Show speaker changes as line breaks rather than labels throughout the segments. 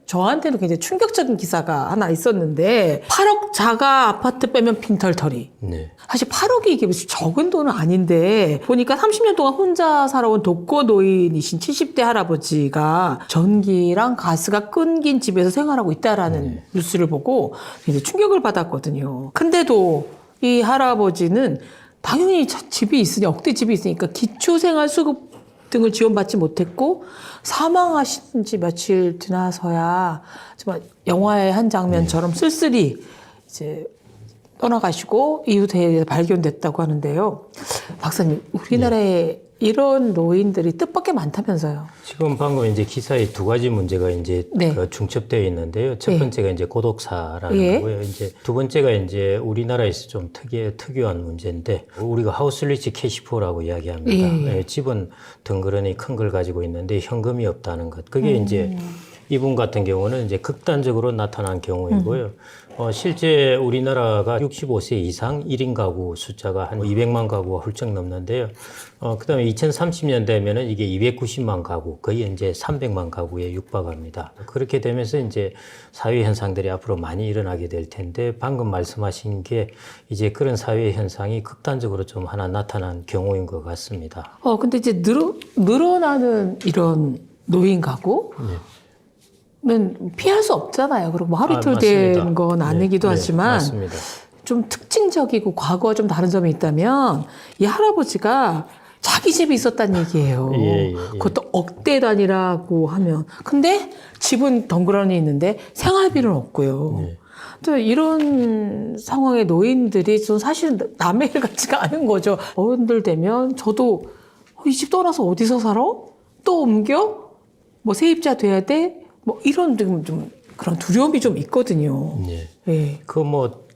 저한테는 굉장히 충격적인 기사가 하나 있었는데 8억 자가 아파트 빼면 빈털터리.
네.
사실 8억이 이게 무슨 적은 돈은 아닌데 보니까 30년 동안 혼자 살아온 독거노인이신 70대 할아버지가 전기랑 가스가 끊긴 집에서 생활하고 있다라는 뉴스를 보고 굉장히 충격을 받았거든요. 근데도 이 할아버지는 당연히 집이 있으니 억대 집이 있으니까 기초생활수급 등을 지원받지 못했고 사망하신 지 며칠 지나서야 정말 영화의 한 장면처럼 쓸쓸히 이제 떠나가시고 이후에 발견됐다고 하는데요. 박사님, 우리나라에 이런 노인들이 뜻밖의 많다면서요.
지금 방금 이제 기사에 두 가지 문제가 이제
네.
그 중첩되어 있는데요. 첫 번째가 이제 고독사라는
예.
거고요. 이제 두 번째가 이제 우리나라에서 좀 특유한 문제인데 우리가 하우스리치 캐시프로라고 이야기합니다. 예, 집은 덩그러니 큰 걸 가지고 있는데 현금이 없다는 것. 그게 이제 이분 같은 경우는 이제 극단적으로 나타난 경우이고요. 실제 우리나라가 65세 이상 1인 가구 숫자가 한 200만 가구가 훌쩍 넘는데요. 그 다음에 2030년 되면은 이게 290만 가구, 거의 이제 300만 가구에 육박합니다. 그렇게 되면서 이제 사회 현상들이 앞으로 많이 일어나게 될 텐데 방금 말씀하신 게 이제 그런 사회 현상이 극단적으로 좀 하나 나타난 경우인 것 같습니다.
근데 이제 늘어나는 이런 노인 가구?
네.
는 피할 수 없잖아요. 그리고 뭐 하루 이틀 된 건 아니기도 하지만
맞습니다.
좀 특징적이고 과거와 좀 다른 점이 있다면 이 할아버지가 자기 집이 있었다는 얘기예요.
예.
그것도 억대 단위라고 하면. 근데 집은 덩그러니 있는데 생활비는 없고요.
네.
또 이런 상황의 노인들이 좀 사실은 남의 일 같지가 않은 거죠. 어른들 되면 저도 이 집 떠나서 어디서 살아? 또 옮겨? 뭐 세입자 돼야 돼? 뭐 이런 좀 그런 두려움이 좀 있거든요.
네.
예.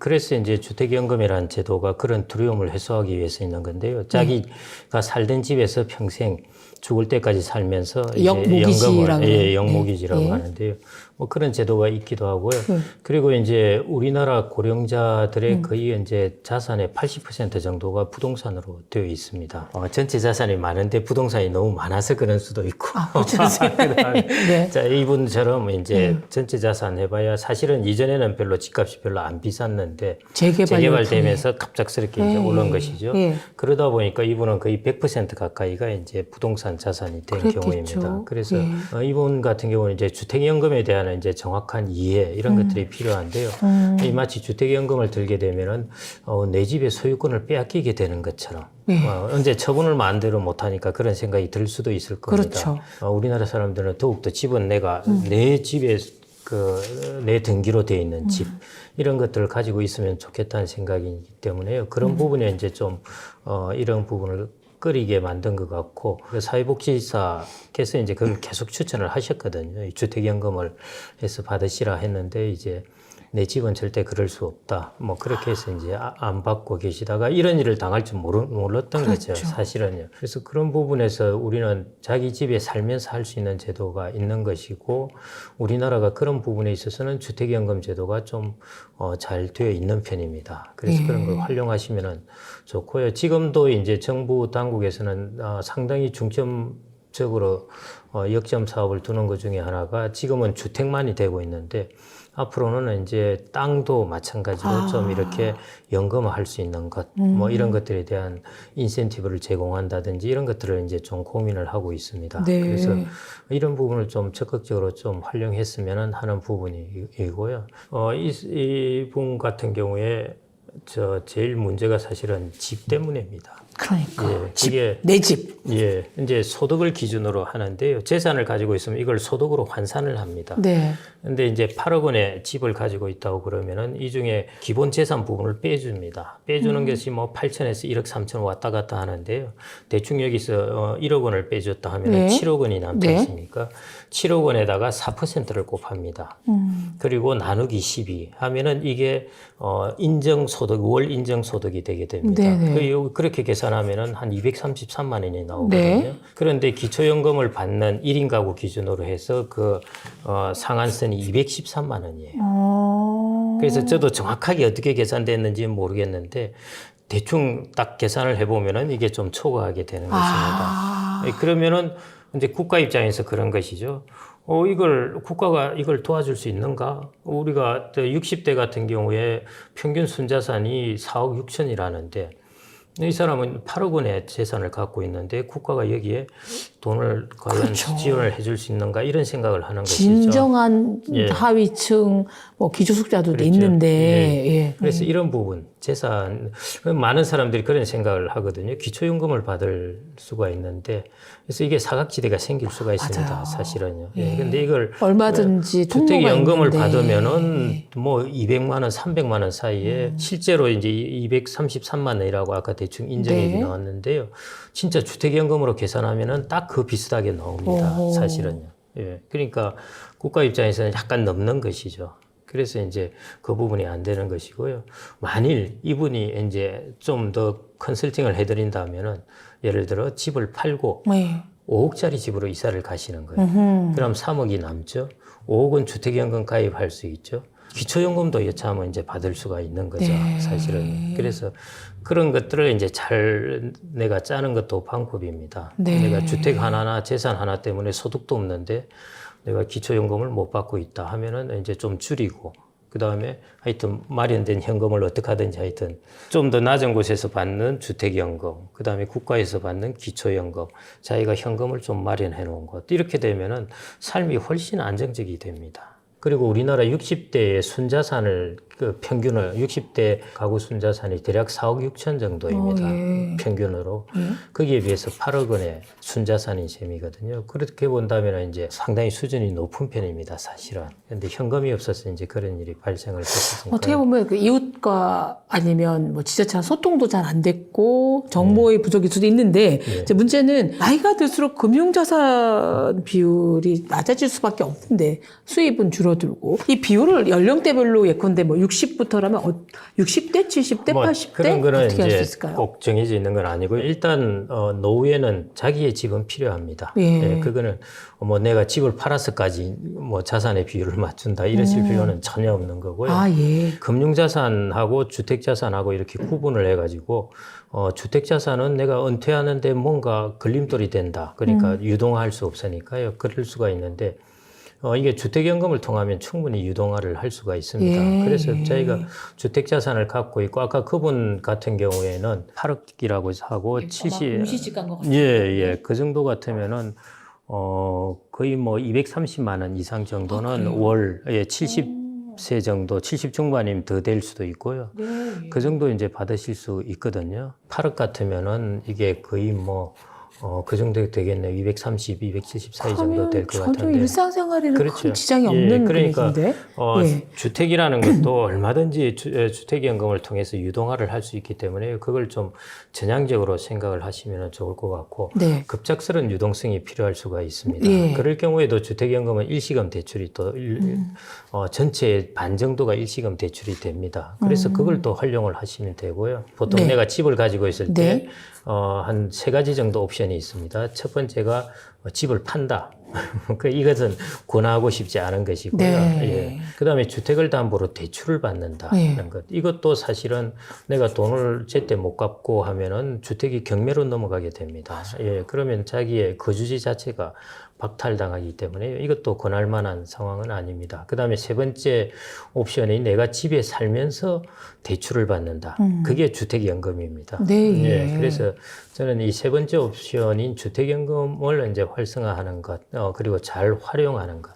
그래서 이제 주택연금이라는 제도가 그런 두려움을 해소하기 위해서 있는 건데요. 자기가 살던 집에서 평생 죽을 때까지 살면서
영모기지라고
영모기지라고 하는데요. 뭐 그런 제도가 있기도 하고요. 그리고 이제 우리나라 고령자들의 거의 이제 자산의 80% 정도가 부동산으로 되어 있습니다. 전체 자산이 많은데 부동산이 너무 많아서 그런 수도 있고.
그렇지 않습니까? 네.
자, 이분처럼 이제 전체 자산 해봐야 사실은 이전에는 별로 집값이 별로 안 비쌌는데 재개발되면서 갑작스럽게 이제 올라온 것이죠. 그러다 보니까 이분은 거의 100% 가까이가 이제 부동산 자산이 된
그랬겠죠.
경우입니다. 그래서 이분 같은 경우는 이제 주택연금에 대한 이제 정확한 이해 이런 것들이 필요한데요. 이 마치 주택연금을 들게 되면은 내 집의 소유권을 빼앗기게 되는 것처럼 언제 처분을 마음대로 못하니까 그런 생각이 들 수도 있을 겁니다.
그렇죠.
우리나라 사람들은 더욱더 집은 내가 내 집에 내 등기로 되어 있는 집 이런 것들을 가지고 있으면 좋겠다는 생각이기 때문에요. 그런 부분에 이제 좀 이런 부분을 꺼리게 만든 것 같고 사회복지사께서 이제 그걸 계속 추천을 하셨거든요. 주택연금을 해서 받으시라 했는데 이제 내 집은 절대 그럴 수 없다. 뭐 그렇게 해서 이제 안 받고 계시다가 이런 일을 당할 줄 몰랐던 거죠. 사실은요. 그래서 그런 부분에서 우리는 자기 집에 살면서 할 수 있는 제도가 있는 것이고 우리나라가 그런 부분에 있어서는 주택연금 제도가 좀 잘 되어 있는 편입니다. 그래서 그런 걸 활용하시면은 좋고요. 지금도 이제 정부 당국에서는 상당히 중점적으로 역점 사업을 두는 것 중에 하나가 지금은 주택만이 되고 있는데 앞으로는 이제 땅도 마찬가지로 좀 이렇게 연금화할 수 있는 것, 뭐 이런 것들에 대한 인센티브를 제공한다든지 이런 것들을 이제 좀 고민을 하고 있습니다.
네.
그래서 이런 부분을 좀 적극적으로 좀 활용했으면 하는 부분이고요. 이분 같은 경우에 제일 문제가 사실은 집 때문입니다.
그러니까
이게
내 집.
이제 소득을 기준으로 하는데요. 재산을 가지고 있으면 이걸 소득으로 환산을 합니다.
네.
근데 이제 8억 원의 집을 가지고 있다고 그러면은 이 중에 기본 재산 부분을 빼줍니다. 빼주는 것이 뭐 8천에서 1억 3천 왔다 갔다 하는데요. 대충 여기서 1억 원을 빼줬다 하면은 7억 원이 남지 않습니까? 7억 원에다가 4%를 곱합니다. 그리고 나누기 12 하면은 이게 인정소득, 월 인정소득이 되게 됩니다. 그렇게 계산하면은 한 233만 원이 나오거든요. 그런데 기초연금을 받는 1인 가구 기준으로 해서 그 상한선이 213만 원이에요. 그래서 저도 정확하게 어떻게 계산됐는지 모르겠는데 대충 딱 계산을 해보면은 이게 좀 초과하게 되는 것입니다. 그러면은 이제 국가 입장에서 그런 것이죠. 국가가 이걸 도와줄 수 있는가? 우리가 60대 같은 경우에 평균 순자산이 4억 6천이라는데 이 사람은 8억 원의 재산을 갖고 있는데 국가가 여기에 돈을 과연
그렇죠.
지원을 해줄 수 있는가 이런 생각을 하는 것이죠.
진정한
예.
하위층 뭐 기초숙자도
그렇죠.
있는데
예.
예.
그래서 이런 부분 재산 많은 사람들이 그런 생각을 하거든요. 기초연금을 받을 수가 있는데 그래서 이게 사각지대가 생길 수가 있습니다.
맞아요.
사실은요.
예.
예. 근데 이걸
얼마든지 통로가
주택연금을
있는데.
받으면은 뭐 200만 원, 300만 원 사이에 실제로 이제 233만 원이라고 아까 대충 인정액이
네.
나왔는데요. 진짜 주택연금으로 계산하면은 딱 그 비슷하게 나옵니다.
오.
사실은요. 예. 그러니까 국가 입장에서는 약간 넘는 것이죠. 그래서 이제 그 부분이 안 되는 것이고요. 만일 이분이 이제 좀 더 컨설팅을 해드린다면은 예를 들어 집을 팔고
네.
5억짜리 집으로 이사를 가시는 거예요. 그럼 3억이 남죠. 5억은 주택연금 가입할 수 있죠. 기초연금도 여차하면 이제 받을 수가 있는 거죠.
네.
사실은. 그래서 그런 것들을 이제 잘 내가 짜는 것도 방법입니다.
네.
내가 주택 하나나 재산 하나 때문에 소득도 없는데 내가 기초연금을 못 받고 있다 하면은 이제 좀 줄이고 그 다음에 하여튼 마련된 현금을 어떻게 하든지 하여튼 좀 더 낮은 곳에서 받는 주택연금, 그 다음에 국가에서 받는 기초연금, 자기가 현금을 좀 마련해 놓은 것. 이렇게 되면은 삶이 훨씬 안정적이 됩니다. 그리고 우리나라 60대의 순자산을 그 평균을 60대 가구 순자산이 대략 4억 6천 정도입니다.
예.
평균으로. 거기에 비해서 8억 원의 순자산인 셈이거든요. 그렇게 본다면 이제 상당히 수준이 높은 편입니다, 사실은. 그런데 현금이 없어서 이제 그런 일이 발생을 했었으니까.
어떻게 보면 그 이웃과 아니면 뭐 지자체랑 소통도 잘 안 됐고 정보의 부족일 수도 있는데 이제 문제는 나이가 들수록 금융자산 비율이 낮아질 수밖에 없는데 수입은 줄어들고 이 비율을 연령대별로 예컨대 뭐 60부터라면 60대, 70대,
뭐
80대
그런 거는
어떻게 할 수
이제
있을까요?
꼭 정해져 있는 건 아니고 일단 노후에는 자기의 집은 필요합니다.
예.
그거는 뭐 내가 집을 팔아서까지 뭐 자산의 비율을 맞춘다 이러실 필요는 전혀 없는 거고요.
아, 예.
금융자산하고 주택자산하고 이렇게 구분을 해가지고 주택자산은 내가 은퇴하는데 뭔가 걸림돌이 된다. 그러니까 유동화할 수 없으니까요. 그럴 수가 있는데 이게 주택연금을 통하면 충분히 유동화를 할 수가 있습니다.
예.
그래서 저희가 주택자산을 갖고 있고 아까 그분 같은 경우에는 8억이라고 하고 70
무시직한 것 같아요.
예. 그 정도 같으면은 거의 뭐 230만 원 이상 정도는 월 70세 정도 70 중반이면 더 될 수도 있고요.
네.
그 정도 이제 받으실 수 있거든요. 8억 같으면은 이게 거의 뭐 그 정도 되겠네요. 230, 270 사이 정도 될 것
전혀
같은데.
일상생활에는
그렇죠.
큰 지장이 없는
그러니까
금액인데. 예.
주택이라는 것도 얼마든지 주택연금을 통해서 유동화를 할 수 있기 때문에 그걸 좀 전향적으로 생각을 하시면 좋을 것 같고
네.
급작스러운 유동성이 필요할 수가 있습니다.
예.
그럴 경우에도 주택연금은 일시금 대출이 또 전체의 반 정도가 일시금 대출이 됩니다. 그래서 그걸 또 활용을 하시면 되고요. 보통
네.
내가 집을 가지고 있을
네.
때 한 세 가지 정도 옵션이 있습니다. 첫 번째가 집을 판다. 이것은 권하고 싶지 않은 것이고요.
네.
예. 그다음에 주택을 담보로 대출을 받는다는
네.
것. 이것도 사실은 내가 돈을 제때 못 갚고 하면은 주택이 경매로 넘어가게 됩니다. 예. 그러면 자기의 거주지 자체가 박탈당하기 때문에 이것도 권할 만한 상황은 아닙니다. 그다음에 세 번째 옵션이 내가 집에 살면서 대출을 받는다. 그게 주택연금입니다.
네.
예. 그래서 저는 이 세 번째 옵션인 주택연금을 이제 활성화하는 것, 그리고 잘 활용하는 것.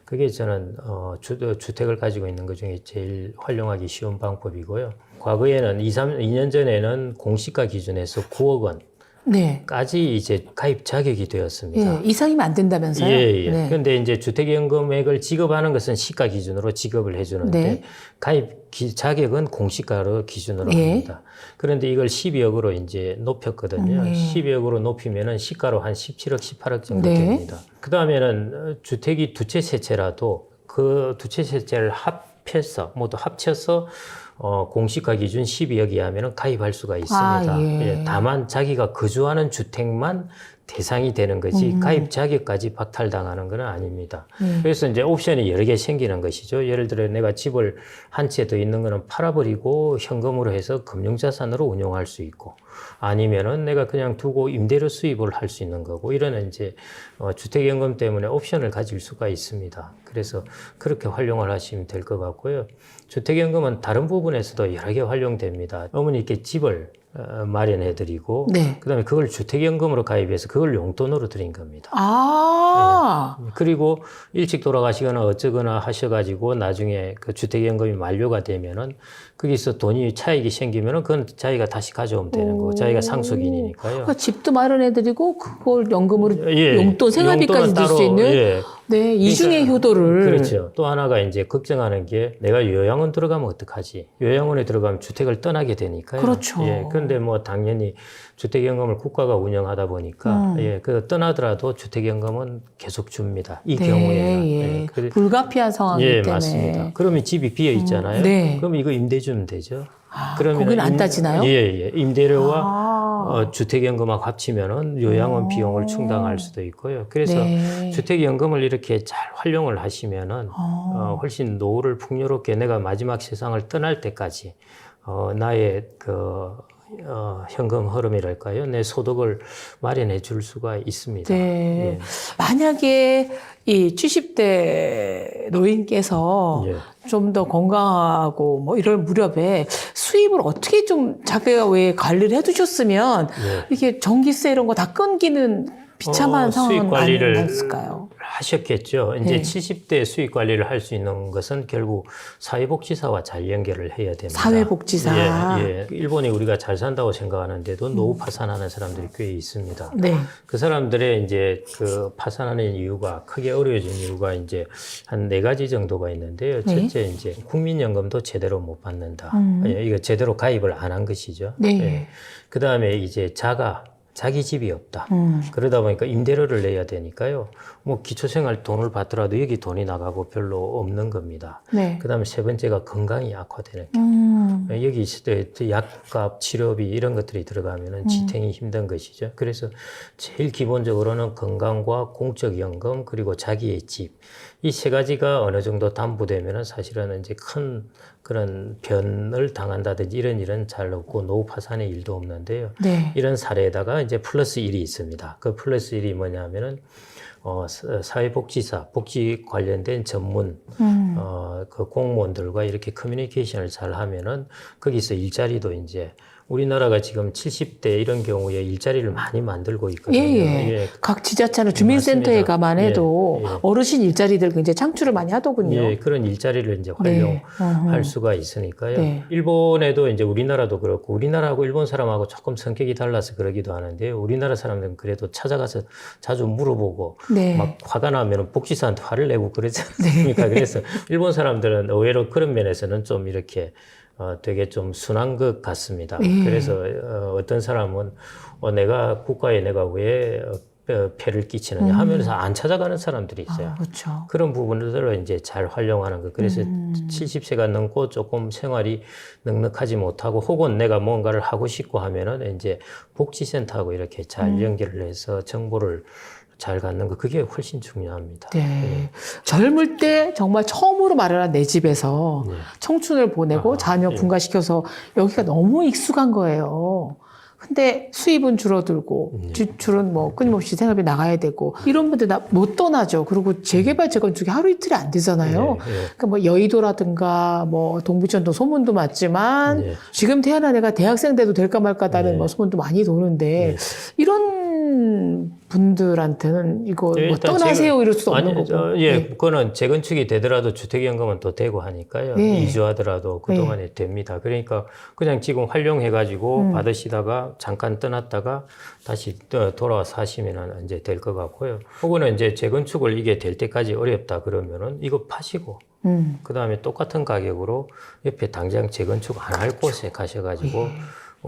그게 저는 주택을 가지고 있는 것 중에 제일 활용하기 쉬운 방법이고요. 과거에는 2년 전에는 공시가 기준에서 9억 원.
네.
까지 이제 가입 자격이 되었습니다.
예. 이상이면 안 된다면서요?
예.
네.
그런데 이제 주택연금액을 지급하는 것은 시가 기준으로 지급을 해주는데
네.
가입 자격은 공시가로 기준으로
예.
합니다. 그런데 이걸 12억으로 이제 높였거든요. 12억으로 높이면은 시가로 한 17억, 18억 정도
네.
됩니다. 그 다음에는 주택이 두 채 세 채라도 그 두 채 세 채를 합해서 모두 합쳐서 공시가 기준 12억 이하면 가입할 수가 있습니다.
예.
예, 다만 자기가 거주하는 주택만 대상이 되는 거지 가입 자격까지 박탈당하는 건 아닙니다. 그래서 이제 옵션이 여러 개 생기는 것이죠. 예를 들어 내가 집을 한 채 더 있는 거는 팔아버리고 현금으로 해서 금융자산으로 운용할 수 있고, 아니면은 내가 그냥 두고 임대료 수입을 할 수 있는 거고, 이런 이제 주택연금 때문에 옵션을 가질 수가 있습니다. 그래서 그렇게 활용을 하시면 될 것 같고요. 주택연금은 다른 부분에서도 여러 개 활용됩니다. 어머니께 집을 마련해드리고,
네.
그다음에 그걸 주택연금으로 가입해서 그걸 용돈으로 드린 겁니다.
아,
그리고 일찍 돌아가시거나 어쩌거나 하셔가지고 나중에 그 주택연금이 만료가 되면은 거기서 돈이 차익이 생기면은 그건 자기가 다시 가져오면 되는 거고, 자기가 상속인이니까요.
그러니까 집도 마련해드리고 그걸 연금으로
예,
용돈 생활비까지
용돈은
들 수
따로,
있는
예.
네, 이중의 효도를.
그렇죠. 또 하나가 이제 걱정하는 게 내가 요양원 들어가면 어떡하지? 요양원에 들어가면 주택을 떠나게 되니까요.
그렇죠.
예. 그런데 뭐 당연히 주택연금을 국가가 운영하다 보니까 예, 그 떠나더라도 주택연금은 계속 줍니다. 이
네,
경우에는.
예.
예. 그래-
불가피한 상황이기
예,
때문에.
맞습니다. 그러면 집이 비어 있잖아요.
네.
그럼 이거 임대 주면 되죠.
아,
그러면
거긴 안 따지나요?
예, 예. 임대료와
아.
주택연금하고 합치면은 요양원 비용을 충당할 수도 있고요. 그래서
네.
주택연금을 이렇게 잘 활용을 하시면은 훨씬 노후를 풍요롭게 내가 마지막 세상을 떠날 때까지 나의 현금 흐름이랄까요? 내 소득을 마련해 줄 수가 있습니다.
네. 만약에 이 70대 노인께서
예.
좀 더 건강하고 뭐 이럴 무렵에 수입을 어떻게 좀 자기가 왜 관리를 해두셨으면
예.
이렇게 전기세 이런 거 다 끊기는 비참한
수익
상황은
관리를
아니었을까요?
하셨겠죠. 이제
네.
70대 수익 관리를 할 수 있는 것은 결국 사회복지사와 잘 연결을 해야 됩니다.
사회복지사.
예, 예. 일본이 우리가 잘 산다고 생각하는데도 노후 파산하는 사람들이 꽤 있습니다.
네.
그 사람들의 이제 그 파산하는 이유가 크게 어려워진 이유가 이제 한 4가지 정도가 있는데요.
네.
첫째 이제 국민연금도 제대로 못 받는다. 예, 이거 제대로 가입을 안 한 것이죠.
네.
예. 그 다음에 이제 자기 집이 없다. 그러다 보니까 임대료를 내야 되니까요. 뭐 기초생활 돈을 받더라도 여기 돈이 나가고 별로 없는 겁니다.
네.
그 다음에 세 번째가 건강이 악화되는 경우. 여기 있을 때 약값, 치료비 이런 것들이 들어가면은 지탱이 힘든 것이죠. 그래서 제일 기본적으로는 건강과 공적연금 그리고 자기의 집. 이 세 가지가 어느 정도 담보되면은 사실은 이제 큰 그런 변을 당한다든지 이런 일은 잘 없고 노후 파산의 일도 없는데요.
네.
이런 사례에다가 이제 플러스 1이 있습니다. 그 플러스 1이 뭐냐면은 사회복지사, 복지 관련된 전문, 그 공무원들과 이렇게 커뮤니케이션을 잘 하면은 거기서 일자리도 이제 우리나라가 지금 70대 이런 경우에 일자리를 많이 만들고 있거든요.
예. 각 지자체나 주민센터에
맞습니다.
가만 해도
예, 예.
어르신 일자리들 굉장히 창출을 많이 하더군요.
예, 그런 일자리를 이제
네.
활용할 수가 있으니까요.
네.
일본에도 이제 우리나라도 그렇고 우리나라하고 일본 사람하고 조금 성격이 달라서 그러기도 하는데요. 우리나라 사람들은 그래도 찾아가서 자주 물어보고
네.
막 화가 나면 복지사한테 화를 내고 그러지 않습니까? 그래서 일본 사람들은 의외로 그런 면에서는 좀 이렇게 되게 좀 순한 것 같습니다. 그래서 어떤 사람은 내가 국가에 내가 왜 폐를 끼치느냐 하면서 안 찾아가는 사람들이 있어요.
아, 그렇죠.
그런 부분들을 이제 잘 활용하는 것. 그래서 70세가 넘고 조금 생활이 넉넉하지 못하고 혹은 내가 뭔가를 하고 싶고 하면은 이제 복지센터하고 이렇게 잘 연결을 해서 정보를 잘 갖는 거 그게 훨씬 중요합니다.
네. 젊을 때 정말 처음으로 마련한 내 집에서 청춘을 보내고 자녀 분가시켜서 여기가 너무 익숙한 거예요. 근데 수입은 줄어들고 지출은 뭐 끊임없이 생활비 나가야 되고 이런 분들 못 떠나죠. 그리고 재개발 재건축이 하루 이틀이 안 되잖아요. 그러니까 뭐 여의도라든가 뭐 동부천도 소문도 맞지만 지금 태어난 애가 대학생 돼도 될까 말까다는 뭐 소문도 많이 도는데 이런 분들한테는 이거 뭐 떠나세요 이럴 수도 없는 거고.
그거는 재건축이 되더라도 주택연금은 또 되고 하니까요. 이주하더라도 그동안에 됩니다. 그러니까 그냥 지금 활용해가지고 받으시다가 잠깐 떠났다가 다시 돌아와서 하시면 이제 될 것 같고요. 혹은 이제 재건축을 이게 될 때까지 어렵다 그러면은 이거 파시고 그 다음에 똑같은 가격으로 옆에 당장 재건축 안 할 곳에 가셔가지고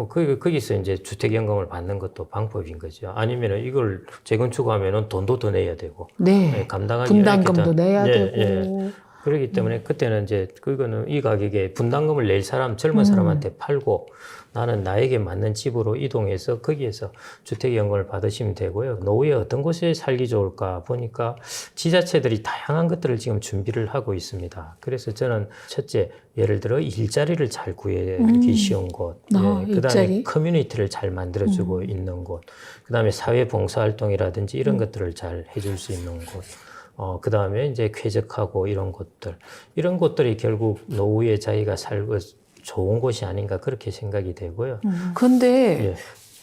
거기서 이제 주택연금을 받는 것도 방법인 거죠. 아니면은 이걸 재건축하면은 돈도 더 내야 되고. 감당하기
분담금도 내야 되고.
그렇기 때문에 그때는 이제 그거는 이 가격에 분담금을 낼 사람, 젊은 사람한테 팔고 나는 나에게 맞는 집으로 이동해서 거기에서 주택연금을 받으시면 되고요. 노후에 어떤 곳에 살기 좋을까 보니까 지자체들이 다양한 것들을 지금 준비를 하고 있습니다. 그래서 저는 첫째, 예를 들어 일자리를 잘 구하기 쉬운 곳, 그다음에
일자리?
커뮤니티를 잘 만들어주고 있는 곳, 그다음에 사회 봉사활동이라든지 이런 것들을 잘 해줄 수 있는 곳. 그다음에 이제 쾌적하고 이런 곳들이 결국 노후에 자기가 살고 좋은 곳이 아닌가 그렇게 생각이 되고요.
근데
예.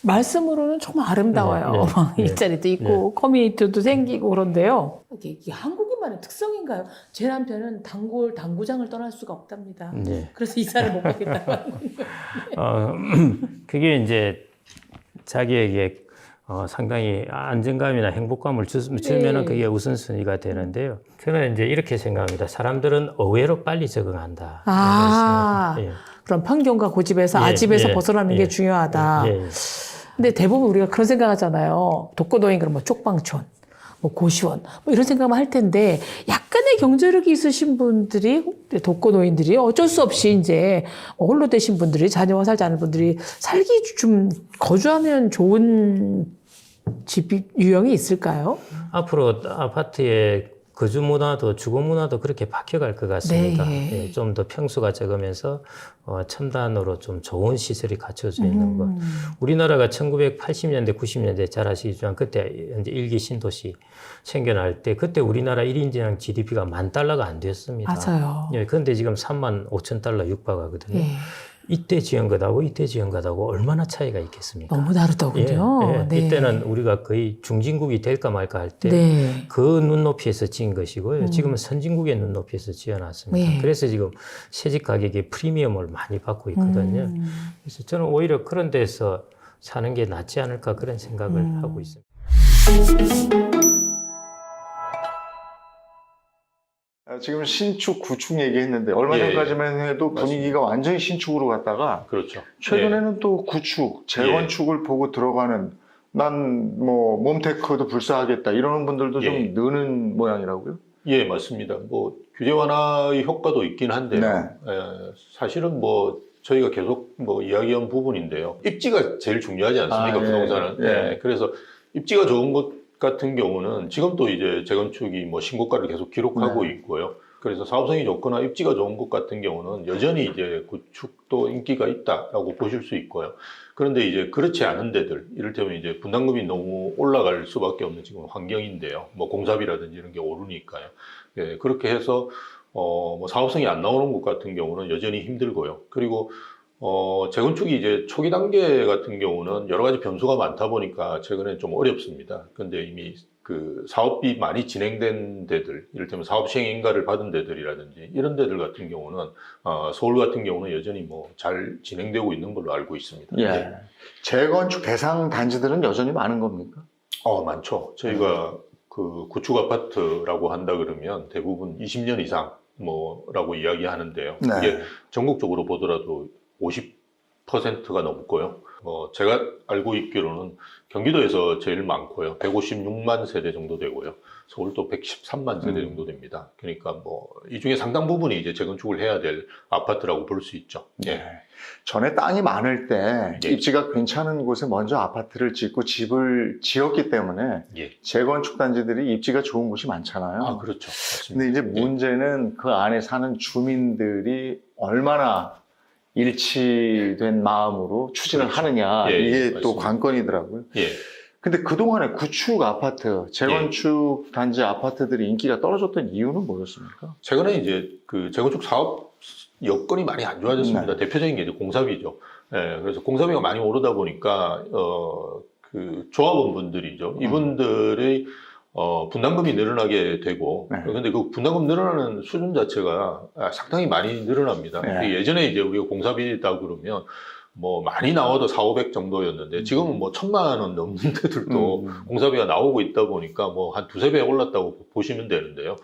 말씀으로는 정말 아름다워요. 막 일자리도 있고 커뮤니티도 생기고 그런데요. 이게 한국인만의 특성인가요? 제 남편은 당구장을 떠날 수가 없답니다.
네.
그래서 이사를 못 가겠다고 하는 거예요.
그게 이제 자기에게 상당히 안정감이나 행복감을 주면은 그게 우선순위가 되는데요. 저는 이제 이렇게 생각합니다. 사람들은 의외로 빨리 적응한다. 예.
그럼 편견과 고집에서 아집에서 벗어나는 게 중요하다. 근데 대부분 우리가 그런 생각하잖아요. 독거노인 그러면 뭐 쪽방촌, 뭐 고시원, 뭐 이런 생각만 할 텐데 약간의 경제력이 있으신 분들이 독거노인들이 어쩔 수 없이 이제 홀로 되신 분들이 자녀와 살지 않은 분들이 살기 좀 거주하면 좋은 집 유형이 있을까요?
앞으로 아파트의 거주 문화도 주거 문화도 그렇게 바뀌어갈 것 같습니다.
네.
예, 좀 더 평수가 적으면서 첨단으로 좀 좋은 시설이 갖춰져 있는 것. 우리나라가 1980년대, 90년대 잘 아시겠지만 그때 이제 일기 신도시 생겨날 때 그때 우리나라 1인당 GDP가 $10,000가 안 됐습니다.
맞아요.
예, 그런데 지금 $35,000 육박하거든요.
예.
이때 지은 것하고 이때 지은 것하고 얼마나 차이가 있겠습니까?
너무 다르더군요.
예, 예.
네.
이때는 우리가 거의 중진국이 될까 말까 할 때
네.
그 눈높이에서 지은 것이고요. 지금은 선진국의 눈높이에서 지어놨습니다.
네.
그래서 지금 세집 가격에 프리미엄을 많이 받고 있거든요. 그래서 저는 오히려 그런 데서 사는 게 낫지 않을까 그런 생각을 하고 있습니다.
지금 신축, 구축 얘기했는데 얼마
예.
전까지만 해도 분위기가 완전히 신축으로 갔다가
그렇죠.
최근에는 또 구축, 재건축을 보고 들어가는 난 뭐 몸테크도 불사하겠다 이러는 분들도 좀
예.
느는 모양이라고요?
예, 맞습니다. 뭐 규제 완화의 효과도 있긴 한데요.
네.
사실은 뭐 저희가 계속 뭐 이야기한 부분인데요. 입지가 제일 중요하지 않습니까?
예.
부동산은.
예.
예, 그래서 입지가 좋은 곳 같은 경우는 지금 또 이제 재건축이 뭐 신고가를 계속 기록하고
네.
있고요. 그래서 사업성이 좋거나 입지가 좋은 곳 같은 경우는 여전히 이제 구축도 인기가 있다라고 보실 수 있고요. 그런데 이제 그렇지 않은 데들, 이를테면 이제 분담금이 너무 올라갈 수밖에 없는 지금 환경인데요. 뭐 공사비라든지 이런 게 오르니까요. 예, 그렇게 해서 뭐 사업성이 안 나오는 곳 같은 경우는 여전히 힘들고요. 그리고 재건축이 이제 초기 단계 같은 경우는 여러 가지 변수가 많다 보니까 최근에 좀 어렵습니다. 근데 이미 그 사업이 많이 진행된 데들, 이를테면 사업 시행 인가를 받은 데들이라든지 이런 데들 같은 경우는 서울 같은 경우는 여전히 뭐 잘 진행되고 있는 걸로 알고 있습니다.
예.
네.
재건축 대상 단지들은 여전히 많은 겁니까?
많죠. 저희가 그 구축 아파트라고 한다 그러면 대부분 20년 이상 뭐라고 이야기하는데요.
네.
이게 전국적으로 보더라도 50%가 넘고요. 제가 알고 있기로는 경기도에서 제일 많고요. 156만 세대 정도 되고요. 서울도 113만 세대 정도 됩니다. 그러니까 뭐 이 중에 상당 부분이 이제 재건축을 해야 될 아파트라고 볼 수 있죠.
예. 전에 땅이 많을 때
예.
입지가 괜찮은 곳에 먼저 아파트를 짓고 집을 지었기 때문에
예.
재건축 단지들이 입지가 좋은 곳이 많잖아요.
그렇죠. 맞습니다.
근데 이제 문제는 그 안에 사는 주민들이 얼마나 일치된 마음으로 추진을
그렇죠.
하느냐
예,
이게
맞습니다.
또 관건이더라고요.
예.
근데 그동안에 구축 아파트, 재건축 단지 아파트들이 인기가 떨어졌던 이유는 뭐였습니까?
최근에 이제 그 재건축 사업 여건이 많이 안 좋아졌습니다. 대표적인 게 이제 공사비죠. 예, 그래서 공사비가 많이 오르다 보니까 그 조합원분들이죠. 이분들의 분담금이 늘어나게 되고,
네.
근데 그 분담금 늘어나는 수준 자체가 상당히 많이 늘어납니다.
네.
예전에 이제 우리가 공사비다 그러면 뭐 많이 나와도 4,500 정도였는데 지금은 뭐 1,000만 원 넘는 데들도 공사비가 나오고 있다 보니까 뭐 한 두세 배 올랐다고 보시면 되는데요.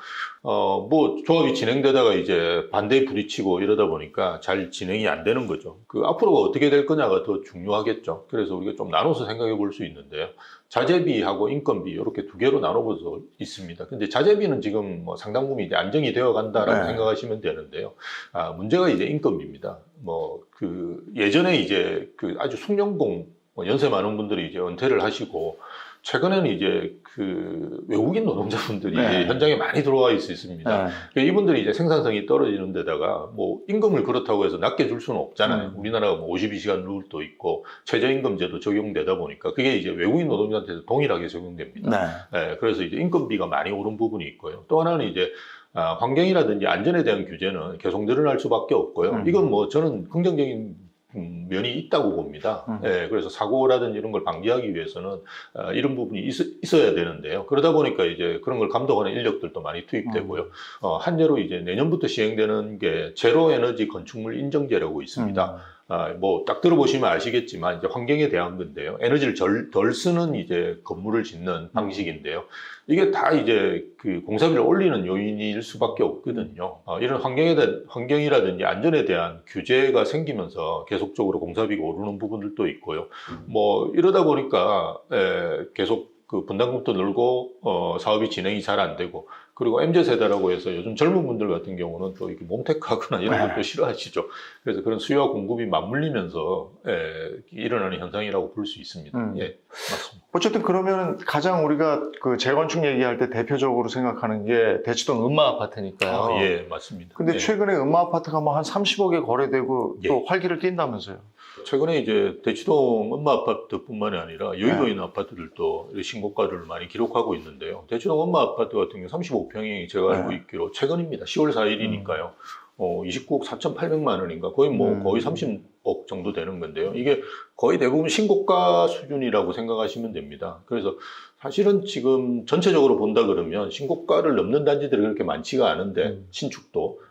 뭐 조합이 진행되다가 이제 반대에 부딪히고 이러다 보니까 잘 진행이 안 되는 거죠. 그 앞으로가 어떻게 될 거냐가 더 중요하겠죠. 그래서 우리가 좀 나눠서 생각해 볼 수 있는데요. 자재비하고 인건비 이렇게 두 개로 나눠볼 수 있습니다. 근데 자재비는 지금 뭐 상당 부분 이제 안정이 되어 간다라고
네.
생각하시면 되는데요. 문제가 이제 인건비입니다. 뭐 그 예전에 이제 그 아주 숭늉공 연세 많은 분들이 이제 은퇴를 하시고 최근에는 이제 그 외국인 노동자분들이
네.
이제 현장에 많이 들어와 있습니다. 그러니까 이분들이 이제 생산성이 떨어지는 데다가 뭐 임금을 그렇다고 해서 낮게 줄 수는 없잖아요. 우리나라가 뭐 52시간 룰도 있고 최저임금제도 적용되다 보니까 그게 이제 외국인 노동자한테도 동일하게 적용됩니다.
네.
그래서 이제 인건비가 많이 오른 부분이 있고요. 또 하나는 이제 환경이라든지 안전에 대한 규제는 계속 늘어날 수밖에 없고요. 이건 뭐 저는 긍정적인 면이 있다고 봅니다. 그래서 사고라든지 이런 걸 방지하기 위해서는 이런 부분이 있어야 되는데요. 그러다 보니까 이제 그런 걸 감독하는 인력들도 많이 투입되고요. 한제로 이제 내년부터 시행되는 게 제로 에너지 건축물 인정제라고 있습니다. 뭐 딱 들어보시면 아시겠지만 이제 환경에 대한 건데요. 에너지를 덜 쓰는 이제 건물을 짓는 방식인데요. 이게 다 이제 그 공사비를 올리는 요인일 수밖에 없거든요. 이런 환경이라든지 안전에 대한 규제가 생기면서 계속적으로 공사비가 오르는 부분들도 있고요. 뭐 이러다 보니까 계속 그 분담금도 늘고 사업이 진행이 잘 안 되고 그리고 MZ세대라고 해서 요즘 젊은 분들 같은 경우는 또 이렇게 몸테크하거나 이런 것도 싫어하시죠. 그래서 그런 수요와 공급이 맞물리면서 일어나는 현상이라고 볼 수 있습니다. 예, 맞습니다.
어쨌든 그러면 가장 우리가 그 재건축 얘기할 때 대표적으로 생각하는 게 대치동 음마 아파트니까요.
예, 맞습니다.
근데
예.
최근에 음마 아파트가 뭐 한 30억에 거래되고 또 활기를 띈다면서요.
최근에 이제 대치동 음마 아파트뿐만이 아니라 여의도에 있는 아파트들도 신고가를 많이 기록하고 있는데요. 대치동 음마 아파트 같은 경우 35평이 제가 알고 있기로 최근입니다. 10월 4일이니까요. 29억 4,800만 원인가 거의 뭐 거의 30억 정도 되는 건데요. 이게 거의 대부분 신고가 수준이라고 생각하시면 됩니다. 그래서 사실은 지금 전체적으로 본다 그러면 신고가를 넘는 단지들이 그렇게 많지가 않은데 신축도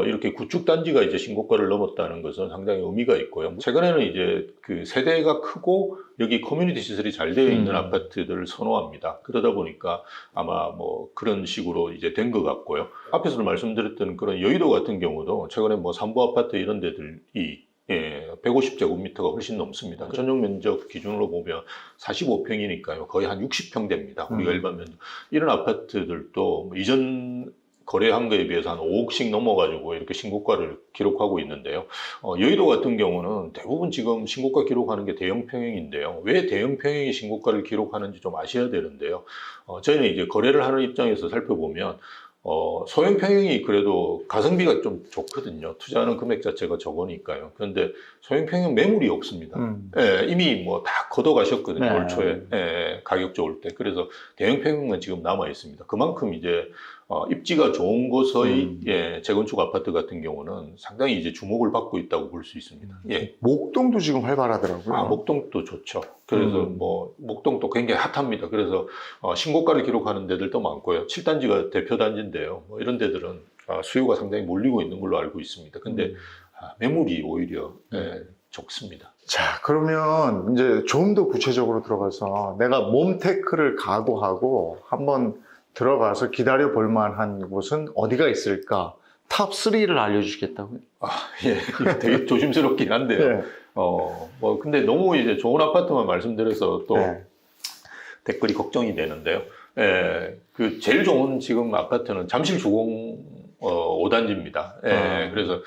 이렇게 구축 단지가 이제 신고가를 넘었다는 것은 상당히 의미가 있고요. 최근에는 이제 그 세대가 크고 여기 커뮤니티 시설이 잘 되어 있는 아파트들을 선호합니다. 그러다 보니까 아마 뭐 그런 식으로 이제 된 것 같고요. 앞에서도 말씀드렸던 그런 여의도 같은 경우도 최근에 뭐 삼부 아파트 이런 데들이 150제곱미터가 훨씬 넘습니다. 전용 면적 기준으로 보면 45평이니까요. 거의 한 60평 됩니다. 우리가 일반 면적. 이런 아파트들도 뭐 이전 거래한 거에 비해서 한 5억씩 넘어가지고 이렇게 신고가를 기록하고 있는데요. 여의도 같은 경우는 대부분 지금 신고가 기록하는 게 대형 평형인데요. 왜 대형 평형이 신고가를 기록하는지 좀 아셔야 되는데요. 저희는 이제 거래를 하는 입장에서 살펴보면 소형 평형이 그래도 가성비가 좀 좋거든요. 투자하는 금액 자체가 적으니까요. 그런데 소형 평형 매물이 없습니다. 이미 뭐 다 걷어가셨거든요. 올 초에 가격 좋을 때. 그래서 대형 평형만 지금 남아 있습니다. 그만큼 이제 입지가 좋은 곳의 재건축 아파트 같은 경우는 상당히 이제 주목을 받고 있다고 볼 수 있습니다. 예.
목동도 지금 활발하더라고요.
목동도 좋죠. 그래서 뭐 목동도 굉장히 핫합니다. 그래서 신고가를 기록하는 데들도 많고요. 7단지가 대표 단지인데요. 뭐 이런 데들은 수요가 상당히 몰리고 있는 걸로 알고 있습니다. 근데 매물이 오히려 적습니다.
자, 그러면 이제 좀 더 구체적으로 들어가서 내가 몸테크를 각오하고 한번 들어가서 기다려 볼 만한 곳은 어디가 있을까? 탑 3를 알려주시겠다고요?
예. 이거 되게 조심스럽긴 한데요. 뭐 근데 너무 이제 좋은 아파트만 말씀드려서 또 댓글이 걱정이 되는데요. 그 제일 좋은 지금 아파트는 잠실 주공 5단지입니다. 그래서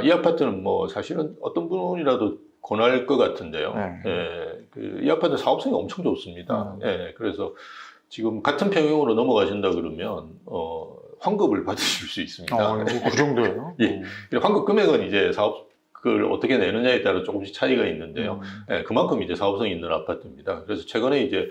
이 아파트는 뭐 사실은 어떤 분이라도 권할 것 같은데요. 이 아파트 사업성이 엄청 좋습니다. 그래서 지금 같은 평형으로 넘어가신다 그러면 환급을 받으실 수 있습니다.
그 정도예요?
예. 환급 금액은 이제 사업을 어떻게 내느냐에 따라 조금씩 차이가 있는데요. 그만큼 이제 사업성이 있는 아파트입니다. 그래서 최근에 이제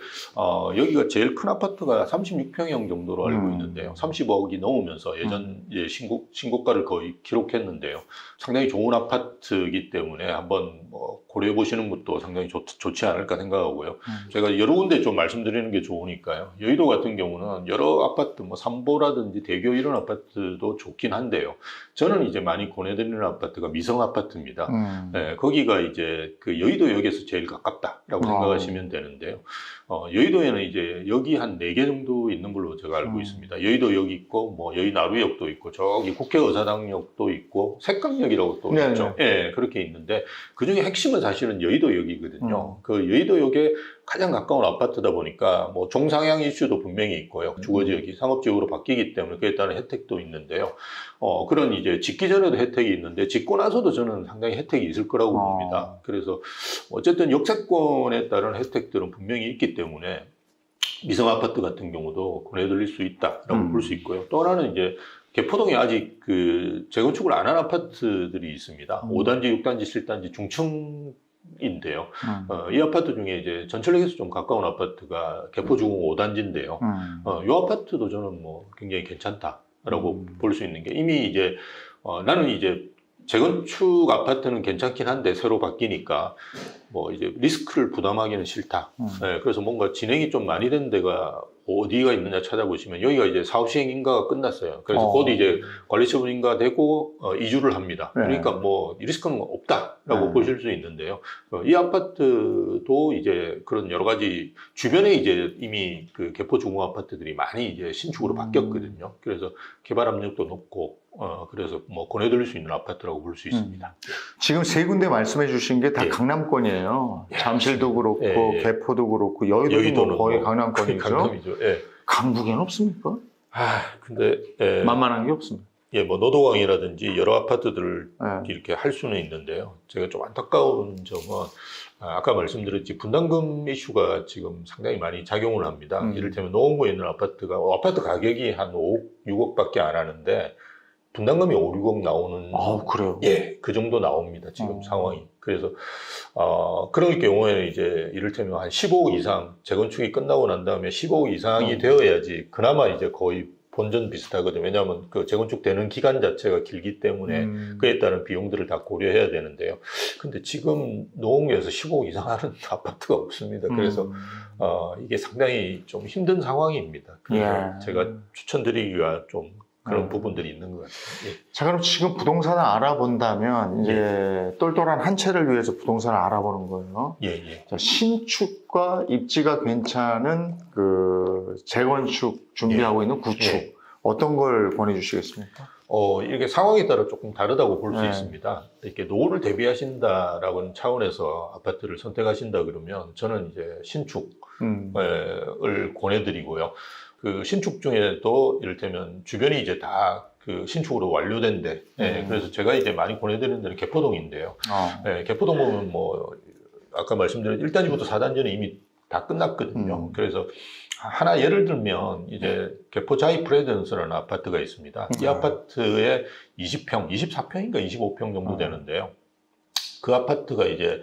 여기가 제일 큰 아파트가 36평형 정도로 알고 있는데요. 30억이 넘으면서 예전 이제 신고가를 거의 기록했는데요. 상당히 좋은 아파트이기 때문에 한번 뭐 고려해 보시는 것도 상당히 좋지 않을까 생각하고요. 제가 여러 군데 좀 말씀드리는 게 좋으니까요. 여의도 같은 경우는 여러 아파트, 뭐 삼보라든지 대교 이런 아파트도 좋긴 한데요. 저는 이제 많이 권해드리는 아파트가 미성 아파트입니다. 거기가 이제 그 여의도역에서 제일 가깝다라고 생각하시면 되는데요. 여의도에는 이제 역이 한 4개 정도 있는 걸로 제가 알고 있습니다. 여의도역 있고, 뭐 여의나루역도 있고, 저기 국회의사당역도 있고, 색강역이라고 또 있죠. 그렇게 있는데 그 중에 핵심은 사실은 여의도역이거든요. 그 여의도역에 가장 가까운 아파트다 보니까 뭐 종상향 이슈도 분명히 있고요. 주거지역이 상업지역으로 바뀌기 때문에 그에 따른 혜택도 있는데요. 그런 이제 짓기 전에도 혜택이 있는데 짓고 나서도 저는 상당히 혜택이 있을 거라고 봅니다. 그래서 어쨌든 역세권에 따른 혜택들은 분명히 있기 때문에 미성 아파트 같은 경우도 권해드릴 수 있다라고 볼 수 있고요. 또 하나는 이제 개포동에 아직 그 재건축을 안 한 아파트들이 있습니다. 5단지, 6단지, 7단지 중층인데요. 이 아파트 중에 이제 전철역에서 좀 가까운 아파트가 개포주공 5단지인데요. 이 아파트도 저는 뭐 굉장히 괜찮다라고 볼 수 있는 게 이미 이제 나는 이제 재건축 아파트는 괜찮긴 한데 새로 바뀌니까 뭐 이제 리스크를 부담하기는 싫다. 네, 그래서 뭔가 진행이 좀 많이 된 데가 어디가 있느냐 찾아보시면 여기가 이제 사업 시행 인가가 끝났어요. 그래서 곧 이제 관리처분 인가되고 이주를 합니다.
네.
그러니까 뭐 리스크는 없다라고 보실 수 있는데요. 이 아파트도 이제 그런 여러 가지 주변에 이제 이미 그 개포 중공 아파트들이 많이 이제 신축으로 바뀌었거든요. 그래서 개발 압력도 높고 그래서 뭐 권해드릴 수 있는 아파트라고 볼 수 있습니다.
지금 세 군데 말씀해 주신 게 다
예.
강남권이에요.
예,
잠실도 그렇고
예.
개포도 그렇고 여의도는 뭐 거의 강남권이죠.
강남이죠. 예.
강북에는 없습니까?
근데
만만한 게 없습니다.
예, 뭐 노도강이라든지 여러 아파트들을
예.
이렇게 할 수는 있는데요. 제가 좀 안타까운 점은 아까 말씀드렸지 분담금 이슈가 지금 상당히 많이 작용을 합니다. 이를테면 노원구에 있는 아파트가 아파트 가격이 한 5억, 6억밖에 안 하는데 분담금이 5, 6억 나오는
그래요?
예, 그 정도 나옵니다. 지금 상황이. 그래서 그럴 경우에는 이제 이를테면 한 15억 이상 재건축이 끝나고 난 다음에 15억 이상이 되어야지 그나마 이제 거의 본전 비슷하거든요. 왜냐하면 그 재건축 되는 기간 자체가 길기 때문에 그에 따른 비용들을 다 고려해야 되는데요. 근데 지금 노원구에서 15억 이상 하는 아파트가 없습니다. 그래서 이게 상당히 좀 힘든 상황입니다. 그래서
예.
제가 추천드리기가 좀 그런 부분들이 있는 것 같아요. 예.
자, 그럼 지금 부동산을 알아본다면 이제 똘똘한 한 채를 위해서 부동산을 알아보는 거예요.
예, 예.
자, 신축과 입지가 괜찮은 그 재건축 준비하고 있는 구축
예.
어떤 걸 권해주시겠습니까?
이게 상황에 따라 조금 다르다고 볼 수
네.
있습니다. 이렇게 노후를 대비하신다라는 차원에서 아파트를 선택하신다 그러면 저는 이제 신축을 권해드리고요. 그 신축 중에도 이를테면 주변이 이제 다 그 신축으로 완료된 데, 그래서 제가 이제 많이 권해드리는 데는 개포동인데요. 개포동 보면 뭐 아까 말씀드린 1단지부터 4단지는 이미 다 끝났거든요. 그래서 하나 예를 들면 이제 개포 자이 프레젠스라는 아파트가 있습니다. 이 아파트에 20평, 24평인가 25평 정도 되는데요. 그 아파트가 이제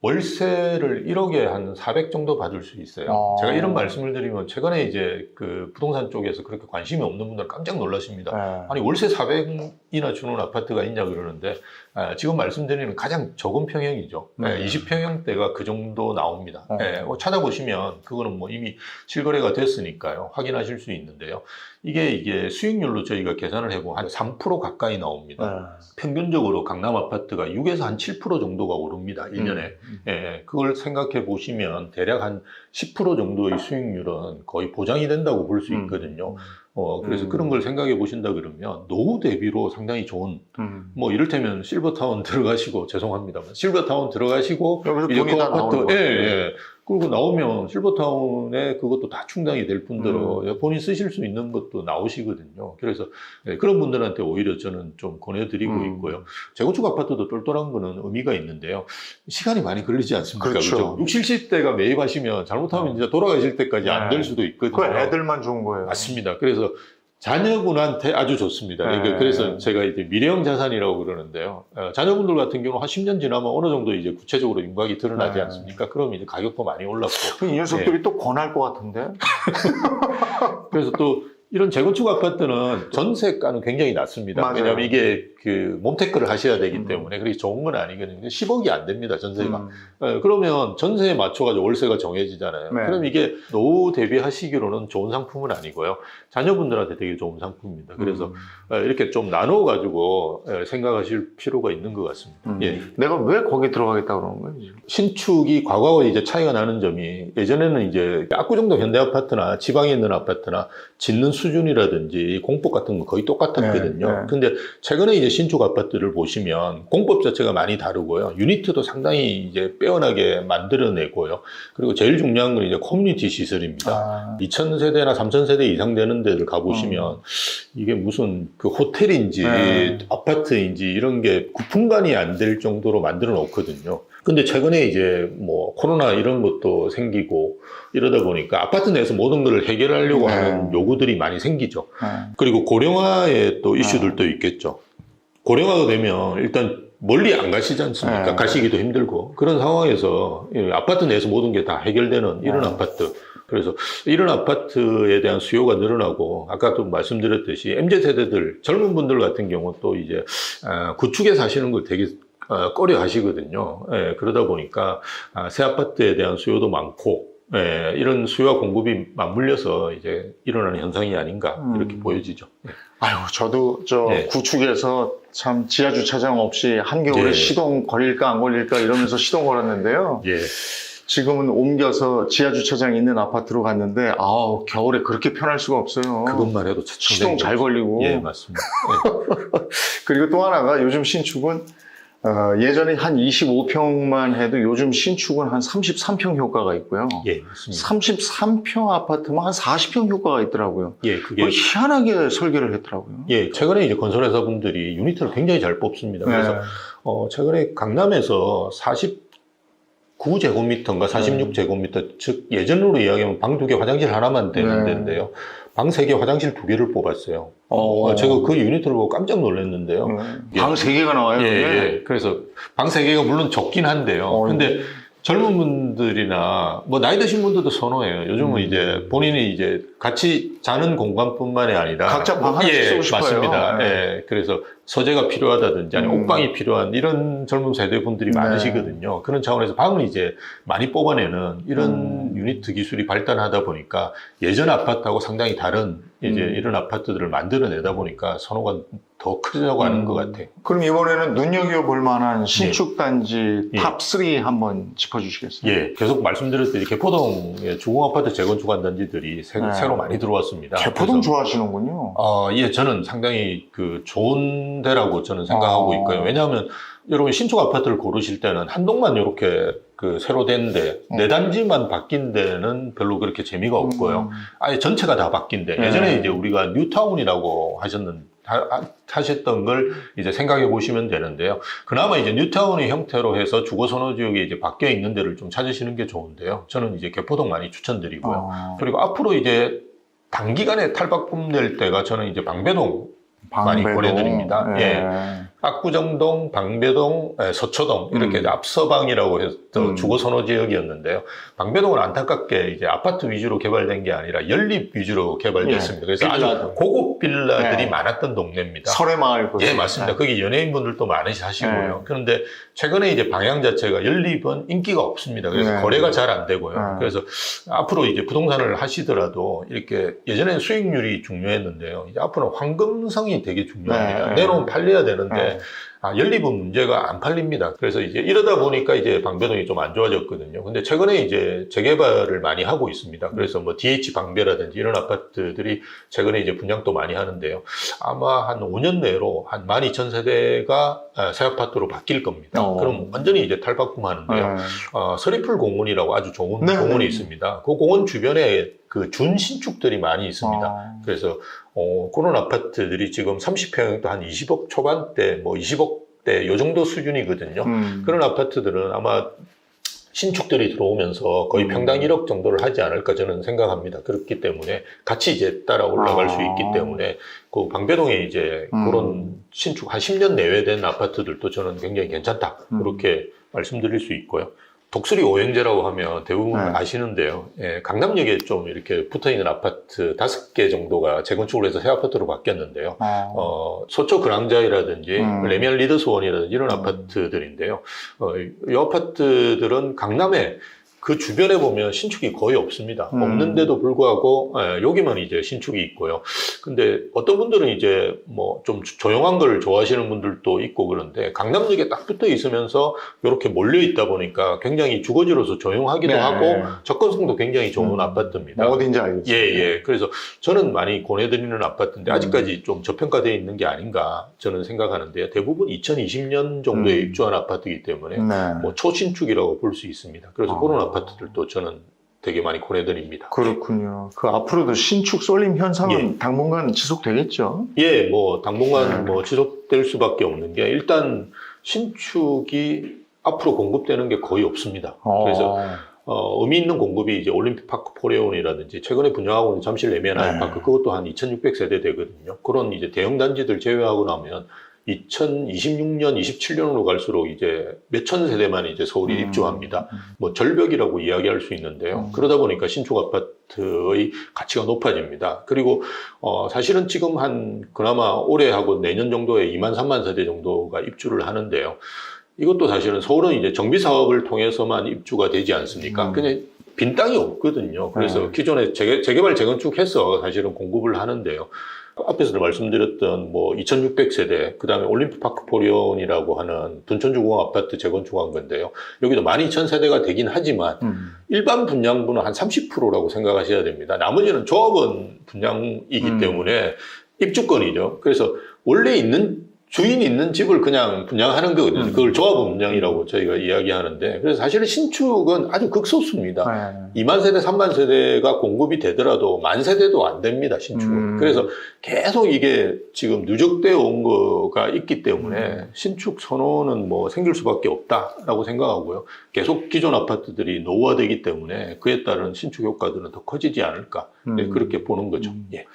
월세를 1억에 한 400 정도 받을 수 있어요. 제가 이런 말씀을 드리면 최근에 이제 그 부동산 쪽에서 그렇게 관심이 없는 분들 깜짝 놀라십니다. 아니 월세 400이나 주는 아파트가 있냐 그러는데 지금 말씀드리는 가장 적은 평형이죠. 20평형대가 그 정도 나옵니다. 찾아보시면 그거는 뭐 이미 실거래가 됐으니까요. 확인하실 수 있는데요. 이게 수익률로 저희가 계산을 해보면 한 3% 가까이 나옵니다. 평균적으로 강남 아파트가 6에서 한 7% 정도가 오릅니다. 1년에. 그걸 생각해 보시면 대략 한 10% 정도의 수익률은 거의 보장이 된다고 볼 수 있거든요. 그래서 그런 걸 생각해 보신다 그러면 노후 대비로 상당히 좋은 뭐 이를테면 실버타운 들어가시고 죄송합니다만 실버타운 들어가시고 이제 그 아파트 그리고 나오면 실버타운에 그것도 다 충당이 될 뿐더러 본인 쓰실 수 있는 것도 나오시거든요. 그래서 그런 분들한테 오히려 저는 좀 권해드리고 있고요. 재건축 아파트도 똘똘한 거는 의미가 있는데요. 시간이 많이 걸리지 않습니까?
그렇죠.
60, 70대가 매입하시면 잘못하면 이제 돌아가실 때까지 안 될 수도 있거든요.
그 애들만 좋은 거예요.
맞습니다. 그래서 자녀분한테 아주 좋습니다. 그래서 제가 이제 미래형 자산이라고 그러는데요. 자녀분들 같은 경우는 한 10년 지나면 어느 정도 이제 구체적으로 윤곽이 드러나지 않습니까? 그럼 이제 가격도 많이 올랐고.
이 녀석들이 또 권할 것 같은데?
그래서 또 이런 재건축 아파트는 전세가는 굉장히 낮습니다.
맞아요.
왜냐하면 이게 그 몸테크를 하셔야 되기 때문에 그렇게 좋은 건 아니거든요. 10억이 안 됩니다, 전세가. 그러면 전세에 맞춰가지고 월세가 정해지잖아요. 그럼 이게 노후 대비하시기로는 좋은 상품은 아니고요. 자녀분들한테 되게 좋은 상품입니다. 그래서 이렇게 좀 나눠가지고 생각하실 필요가 있는 것 같습니다. 예.
내가 왜 거기 들어가겠다 그러는 거예요?
신축이 과거와 이제 차이가 나는 점이 예전에는 이제 압구정동 현대아파트나 지방에 있는 아파트나 짓는 수준이라든지 공법 같은 거 거의 똑같았거든요.
네, 네.
근데 최근에 이제 신축 아파트를 보시면 공법 자체가 많이 다르고요. 유니트도 상당히 이제 빼어나게 만들어내고요. 그리고 제일 중요한 건 이제 커뮤니티 시설입니다. 2000세대나 3000세대 이상 되는 데를 가보시면 이게 무슨 그 호텔인지 아파트인지 이런 게 구분간이 안 될 정도로 만들어 놓거든요. 근데 최근에 이제 뭐 코로나 이런 것도 생기고 이러다 보니까 아파트 내에서 모든 걸 해결하려고 하는 요구들이 많이 생기죠. 그리고 고령화의 또 이슈들도 있겠죠. 고령화가 되면 일단 멀리 안 가시지 않습니까? 가시기도 힘들고 그런 상황에서 아파트 내에서 모든 게 다 해결되는 이런 아파트. 그래서 이런 아파트에 대한 수요가 늘어나고 아까도 말씀드렸듯이 MZ세대들 젊은 분들 같은 경우 또 이제 구축에 사시는 걸 되게 꺼려 하시거든요. 예, 그러다 보니까 새 아파트에 대한 수요도 많고 예, 이런 수요와 공급이 맞물려서 이제 일어나는 현상이 아닌가 이렇게 보여지죠. 예.
아유, 저도 구축에서 참 지하 주차장 없이 한겨울에 시동 걸릴까 안 걸릴까 이러면서 시동 걸었는데요.
예.
지금은 옮겨서 지하 주차장 있는 아파트로 갔는데 아우, 겨울에 그렇게 편할 수가 없어요.
그것만 해도
시동 잘 걸리고.
예, 맞습니다.
그리고 또 하나가 요즘 신축은 예전에 한 25평만 해도 요즘 신축은 한 33평 효과가 있고요.
예, 맞습니다.
33평 아파트면 한 40평 효과가 있더라고요.
예, 그게
희한하게 설계를 했더라고요.
예, 최근에 이제 건설회사분들이 유니트를 굉장히 잘 뽑습니다. 그래서 최근에 강남에서 49제곱미터인가 46제곱미터, 즉 예전으로 이야기하면 방 2개 화장실 하나만 되는 데인데요. 방 3개 화장실 2개를 뽑았어요. 제가 그 유니트를 보고 깜짝 놀랐는데요.
방 3개가 나와요?
예. 그래서 방 3개가 물론 적긴 한데요. 근데 젊은 분들이나 뭐 나이 드신 분들도 선호해요. 요즘은 이제 본인이 이제 같이 자는 공간뿐만이 아니라
각자 방 하나씩 쓰고 싶어요.
맞습니다. 예. 그래서 서재가 필요하다든지 아니면 옥방이 필요한 이런 젊은 세대 분들이 많으시거든요. 그런 차원에서 방을 이제 많이 뽑아내는 이런 유니트 기술이 발달하다 보니까 예전 아파트하고 상당히 다른 이제 이런 아파트들을 만들어내다 보니까 선호가 더 크려고 하는 것 같아요.
그럼 이번에는 눈여겨볼 만한 신축단지 탑3 한번 짚어주시겠어요?
예, 계속 말씀드렸듯이 개포동의 주공아파트 재건축한 단지들이 새로 많이 들어왔습니다.
개포동 좋아하시는군요.
예, 저는 상당히 그 좋은 데라고 저는 생각하고 있고요. 왜냐하면 여러분 신축 아파트를 고르실 때는 한 동만 이렇게 그 새로 된데 네 단지만 바뀐 데는 별로 그렇게 재미가 없고요. 아예 전체가 다 바뀐 데. 예전에 이제 우리가 뉴타운이라고 하셨던 걸 이제 생각해 보시면 되는데요. 그나마 이제 뉴타운의 형태로 해서 주거 선호 지역에 이제 바뀌어 있는 데를 좀 찾으시는 게 좋은데요. 저는 이제 개포동 많이 추천드리고요. 그리고 앞으로 이제 단기간에 탈바꿈 될 때가 저는 이제 방배동 많이 권해드립니다. 예. 압구정동, 방배동, 서초동 이렇게 압서방이라고 해서 주거 선호 지역이었는데요. 방배동은 안타깝게 이제 아파트 위주로 개발된 게 아니라 연립 위주로 개발됐습니다. 그래서 아주 고급 빌라들이 많았던 동네입니다.
설해마을.
예, 맞습니다. 거기 연예인분들도 많이 사시고요. 그런데 최근에 이제 방향 자체가 연립은 인기가 없습니다. 그래서 거래가 잘 안 되고요. 그래서 앞으로 이제 부동산을 하시더라도 이렇게 예전에는 수익률이 중요했는데요. 이제 앞으로는 황금성이 되게 중요합니다. 내놓으면 팔려야 되는데 연립은 문제가 안 팔립니다. 그래서 이제 이러다 보니까 이제 방배동이 좀 안 좋아졌거든요. 근데 최근에 이제 재개발을 많이 하고 있습니다. 그래서 뭐 DH 방배라든지 이런 아파트들이 최근에 이제 분양도 많이 하는데요. 아마 한 5년 내로 한 12,000세대가 새 아파트로 바뀔 겁니다. 그럼 완전히 이제 탈바꿈하는데요. 서리풀 공원이라고 아주 좋은 공원이 있습니다. 그 공원 주변에 그 준신축들이 많이 있습니다. 그래서 그런 아파트들이 지금 30평도 한 20억 초반대, 뭐 20억대 요 정도 수준이거든요. 그런 아파트들은 아마 신축들이 들어오면서 거의 평당 1억 정도를 하지 않을까 저는 생각합니다. 그렇기 때문에 같이 이제 따라 올라갈 수 있기 때문에 그 방배동에 이제 그런 신축 한 10년 내외 된 아파트들도 저는 굉장히 괜찮다. 그렇게 말씀드릴 수 있고요. 독수리 오행제라고 하면 대부분 아시는데요. 예, 강남역에 좀 이렇게 붙어있는 아파트 5개 정도가 재건축을 해서 새 아파트로 바뀌었는데요. 서초 그랑자이라든지 레미안 리더스원이라든지 이런 아파트들인데요. 이 아파트들은 강남에 그 주변에 보면 신축이 거의 없습니다. 없는데도 불구하고 여기만 이제 신축이 있고요. 근데 어떤 분들은 이제 뭐 좀 조용한 걸 좋아하시는 분들도 있고 그런데 강남역에 딱 붙어 있으면서 이렇게 몰려 있다 보니까 굉장히 주거지로서 조용하기도
네.
하고 접근성도 굉장히 좋은 아파트입니다.
뭐 어딘지 알겠어요.
예. 그래서 저는 많이 권해드리는 아파트인데 아직까지 좀 저평가되어 있는 게 아닌가 저는 생각하는데요. 대부분 2020년 정도에 입주한 아파트이기 때문에
네.
뭐 초신축이라고 볼 수 있습니다. 그래서 그런 아파트들도 저는 되게 많이 권해드립니다.
그렇군요. 그 앞으로도 신축 쏠림 현상은
예.
당분간 지속되겠죠?
예, 뭐 당분간 뭐 지속될 수밖에 없는 게 일단 신축이 앞으로 공급되는 게 거의 없습니다. 그래서 의미 있는 공급이 이제 올림픽 파크 포레온이라든지 최근에 분양하고 있는 잠실 레미안 아이파크 그것도 한 2,600세대 되거든요. 그런 이제 대형 단지들 제외하고 나면 2026년, 27년으로 갈수록 이제 몇천 세대만 이제 서울이 입주합니다. 뭐 절벽이라고 이야기할 수 있는데요. 그러다 보니까 신축 아파트의 가치가 높아집니다. 그리고 사실은 지금 한 그나마 올해하고 내년 정도에 2만 3만 세대 정도가 입주를 하는데요. 이것도 사실은 서울은 이제 정비 사업을 통해서만 입주가 되지 않습니까? 그냥 빈 땅이 없거든요. 그래서 기존에 재개발 재건축해서 사실은 공급을 하는데요. 앞에서도 말씀드렸던 뭐 2,600세대, 그 다음에 올림픽 파크 포리온이라고 하는 둔천주공 아파트 재건축한 건데요. 여기도 12,000세대가 되긴 하지만 일반 분양분은 한 30%라고 생각하셔야 됩니다. 나머지는 조합원 분양이기 때문에 입주권이죠. 그래서 원래 주인이 있는 집을 그냥 분양하는 거거든요. 그걸 조합원 분양이라고 저희가 이야기하는데, 그래서 사실은 신축은 아주 극소수입니다. 2만 세대, 3만 세대가 공급이 되더라도 만 세대도 안 됩니다, 신축은. 그래서 계속 이게 지금 누적되어 온 거가 있기 때문에 신축 선호는 뭐 생길 수밖에 없다라고 생각하고요. 계속 기존 아파트들이 노후화되기 때문에 그에 따른 신축 효과들은 더 커지지 않을까. 네, 그렇게 보는 거죠. 예.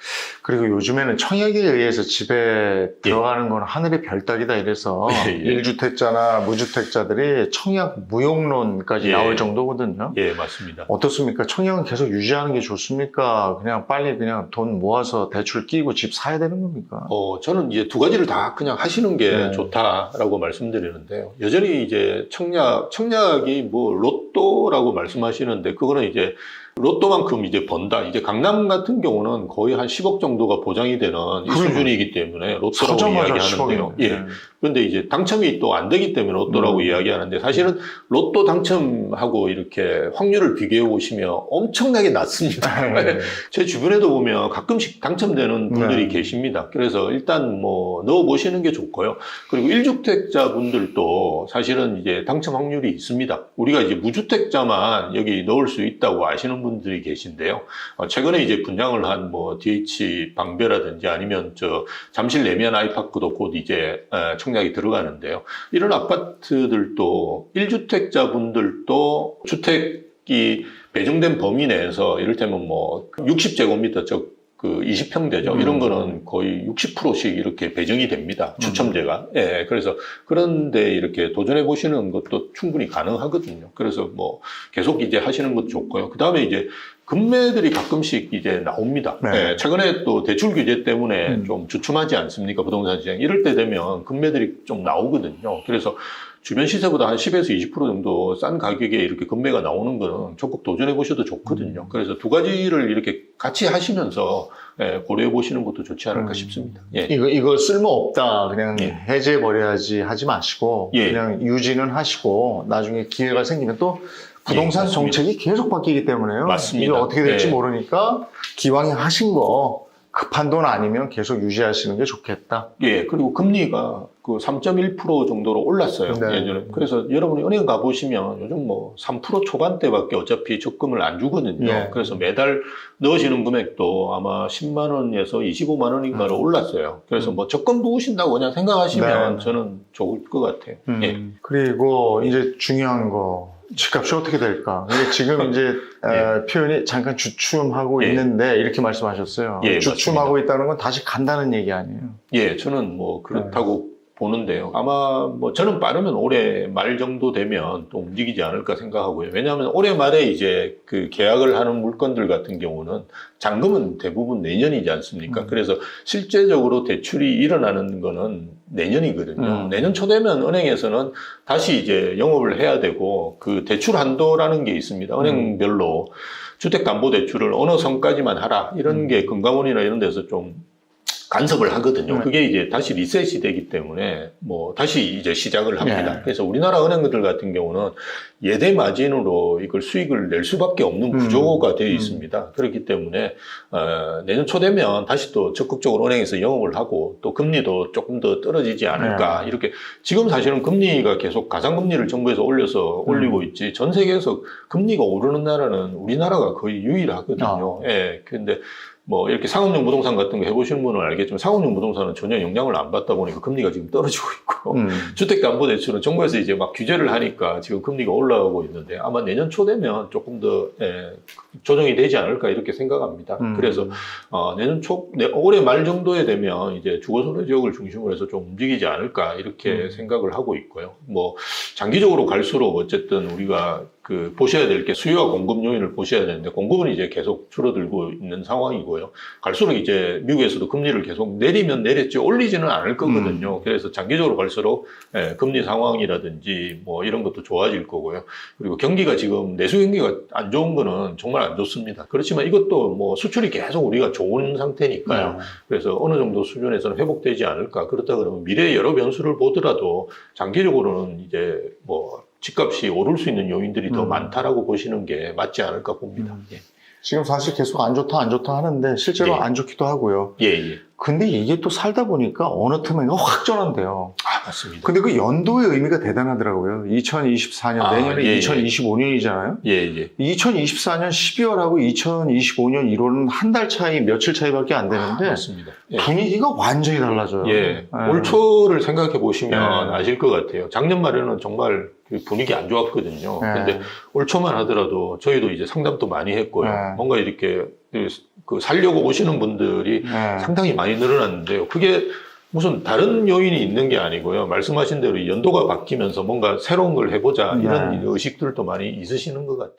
그리고 요즘에는 청약에 의해서 집에 들어가는 건 하늘의 별따기다 이래서
예.
1주택자나 무주택자들이 청약 무용론까지
예.
나올 정도거든요.
예, 맞습니다.
어떻습니까? 청약은 계속 유지하는 게 좋습니까? 그냥 빨리 그냥 돈 모아서 대출 끼고 집 사야 되는 겁니까?
저는 이제 두 가지를 다 그냥 하시는 게 좋다라고 말씀드리는데요. 여전히 이제 청약이 뭐 로또라고 말씀하시는데 그거는 이제 로또만큼 이제 번다. 이제 강남 같은 경우는 거의 한 10억 정도가 보장이 되는 이 수준이기 때문에 로또라고 이야기하는데요. 예. 그런데 이제 당첨이 또 안 되기 때문에 로또라고 이야기하는데 사실은 로또 당첨하고 이렇게 확률을 비교해 보시면 엄청나게 낮습니다. 제 주변에도 보면 가끔씩 당첨되는 분들이 계십니다. 그래서 일단 뭐 넣어 보시는 게 좋고요. 그리고 1주택자 분들도 사실은 이제 당첨 확률이 있습니다. 우리가 이제 무주택자만 여기 넣을 수 있다고 아시는 분들이 계신데요. 최근에 이제 분양을 한 뭐 DH 방배라든지 아니면 잠실 레미안 아이파크도 곧 이제 청약이 들어가는데요. 이런 아파트들도 1주택자 분들도 주택이 배정된 범위 내에서 이를테면 뭐 60제곱미터 그 20평대죠. 이런 거는 거의 60%씩 이렇게 배정이 됩니다. 추첨제가. 예, 그래서 그런데 이렇게 도전해 보시는 것도 충분히 가능하거든요. 그래서 뭐 계속 이제 하시는 것도 좋고요. 그 다음에 이제 금매들이 가끔씩 이제 나옵니다. 예, 최근에 또 대출 규제 때문에 좀 주춤하지 않습니까? 부동산 시장. 이럴 때 되면 금매들이 좀 나오거든요. 그래서 주변 시세보다 한 10에서 20% 정도 싼 가격에 이렇게 금매가 나오는 거는 적극 도전해 보셔도 좋거든요. 그래서 두 가지를 이렇게 같이 하시면서 고려해 보시는 것도 좋지 않을까 싶습니다. 예.
이거 쓸모없다. 그냥 해제해버려야지 하지 마시고 그냥 유지는 하시고 나중에 기회가 생기면 또 부동산 정책이 계속 바뀌기 때문에요.
맞습니다.
이거 어떻게 될지 모르니까 기왕에 하신 거 급한 돈 아니면 계속 유지하시는 게 좋겠다.
예, 그리고 금리가 그 3.1% 정도로 올랐어요. 예전에. 그래서 여러분이 은행 가보시면 요즘 뭐 3% 초반대밖에 어차피 적금을 안 주거든요. 그래서 매달 넣으시는 금액도 아마 10만 원에서 25만 원인가로 올랐어요. 그래서 뭐 적금 부으신다고 그냥 생각하시면 저는 좋을 것 같아요. 예.
그리고 이제 중요한 거. 집값이 어떻게 될까? 근데 지금 이제 표현이 잠깐 주춤하고 있는데 이렇게 말씀하셨어요. 주춤하고 있다는 건 다시 간다는 얘기 아니에요?
예, 저는 뭐 그렇다고 보는데요. 아마 뭐 저는 빠르면 올해 말 정도 되면 또 움직이지 않을까 생각하고요. 왜냐하면 올해 말에 이제 그 계약을 하는 물건들 같은 경우는 잔금은 대부분 내년이지 않습니까? 그래서 실제적으로 대출이 일어나는 거는 내년이거든요. 내년 초 되면 은행에서는 다시 이제 영업을 해야 되고 그 대출 한도라는 게 있습니다. 은행별로 주택담보대출을 어느 선까지만 하라 이런 게 금감원이나 이런 데서 좀 간섭을 하거든요. 그게 이제 다시 리셋이 되기 때문에 뭐 다시 이제 시작을 합니다. 그래서 우리나라 은행들 같은 경우는 예대 마진으로 이걸 수익을 낼 수밖에 없는 구조가 되어 있습니다. 그렇기 때문에 내년 초 되면 다시 또 적극적으로 은행에서 영업을 하고 또 금리도 조금 더 떨어지지 않을까 이렇게 지금 사실은 금리가 계속 가상금리를 정부에서 올리고 있지 전 세계에서 금리가 오르는 나라는 우리나라가 거의 유일하거든요. 예. 근데 뭐 이렇게 상업용 부동산 같은 거 해보시는 분은 알겠지만 상업용 부동산은 전혀 영향을 안 받다 보니까 금리가 지금 떨어지고 있고 주택담보대출은 정부에서 이제 막 규제를 하니까 지금 금리가 올라가고 있는데 아마 내년 초 되면 조금 더 조정이 되지 않을까 이렇게 생각합니다. 그래서 내년 초 올해 말 정도에 되면 이제 주거소득 지역을 중심으로 해서 좀 움직이지 않을까 이렇게 생각을 하고 있고요. 뭐 장기적으로 갈수록 어쨌든 우리가 그 보셔야 될 게 수요와 공급 요인을 보셔야 되는데 공급은 이제 계속 줄어들고 있는 상황이고요. 갈수록 이제 미국에서도 금리를 계속 내리면 내렸지 올리지는 않을 거거든요. 그래서 장기적으로 갈수록 금리 상황이라든지 뭐 이런 것도 좋아질 거고요. 그리고 경기가 지금 내수 경기가 안 좋은 거는 정말 안 좋습니다. 그렇지만 이것도 뭐 수출이 계속 우리가 좋은 상태니까요. 그래서 어느 정도 수준에서는 회복되지 않을까. 그렇다 그러면 미래의 여러 변수를 보더라도 장기적으로는 이제 뭐 집값이 오를 수 있는 요인들이 더 많다라고 보시는 게 맞지 않을까 봅니다. 예.
지금 사실 계속 안 좋다 하는데 실제로
예.
안 좋기도 하고요.
예, 예.
근데 이게 또 살다 보니까 어느 틈엔가 확 전환돼요.
아, 맞습니다.
근데 그 연도의 의미가 대단하더라고요. 2024년, 내년에
예, 예.
2025년이잖아요.
예, 예.
2024년 12월하고 2025년 1월은 한 달 차이, 며칠 차이밖에 안 되는데
맞습니다. 예.
분위기가 완전히 달라져요.
예. 올 초를 생각해 보시면
예.
아실 것 같아요. 작년 말에는 정말 분위기 안 좋았거든요.
예.
근데 올 초만 하더라도 저희도 이제 상담도 많이 했고요.
예.
뭔가 이렇게 그 살려고 오시는 분들이
예.
상당히 많이 늘어났는데요. 그게 무슨 다른 요인이 있는 게 아니고요. 말씀하신 대로 연도가 바뀌면서 뭔가 새로운 걸 해보자 이런
네.
의식들도 많이 있으시는 것 같아요.